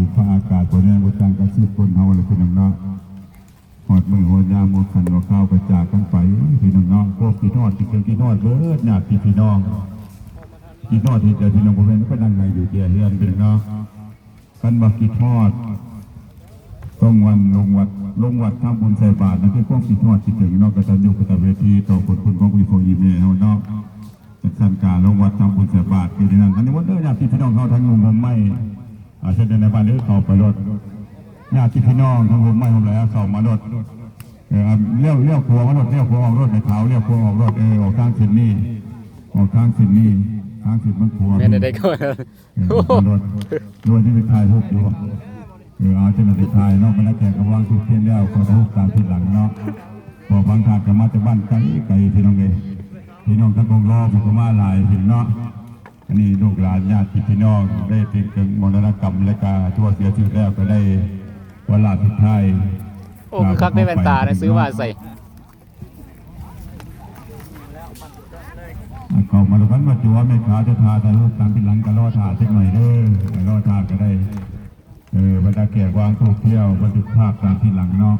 บุพอากาศตัวนี้บทางกระซิบคนเฮาเลยพี่น้องเนาะหอดมือหอดยาหมดขันว่าข้าวกระจากกันไปพี่น้องเนาะพวกพี่ทอดที่เกี่ยวพี่ทอดเบิดญาติพี่น้องพี่ทอดที่เจอพี่น้องบริเวณก็นั่งไงอยู่เดียเฮือนพี่น้องเนาะกันว่าพี่ทอดต้องวันลงวัดทำบุญใส่บาตรนั่นคือพวกพี่ทอดที่ถึงนอกกตัญญูกตเวทีต่อคนคุณของพี่ของอีเมลเนาะจากสันการลงวัดทำบุญใส่บาตรคือที่นั่นอันนี้วันเด้อญาติพี่น้องเขาทั้งงงไม่เช่นในบ้านเด้อเขาไปรถญาติพี่น้องทั้งงงไม่ทำไรเขามารถเลี้ยวครัวมารถเลี้ยวครัวออกรถในเท้าเลี้ยวครัวออกรถออกทางเส้นนี้ออกทางเส้นนี้ทางเส้นมันครัว แม่ได้ก็ รถที่ไปถ่ายรูปอยู่เอาเจ้าหน้าที่ถ่ายเนาะบรรดาแขกกำลังทุกเที่ยงแล้วก็รูปตามที่หลังเนาะพอบางทางก็มาจากบ้านไกลพี่น้องเลยพี่น้องทั้งกองรอพี่ก็มาหลายถึงเนาะอันนี้ลูกหลานญาติพี่น้องได้ติดถึงมรณกรรมและการทั่วเสียชีวิตแล้วก็ได้เวลาสุดท้าย โอ้คือคักได้แว่นตาได้ซื้อมาใส่เขามาดูกันว่าจัวแม่ค้าจะทาแต่รูปตามที่หลังก็รอทาสักหน่อยเด้อรอทาก็ได้บรรดาแขกวางถูกเที่ยวบรรทุกภาพตามที่หลังเนาะ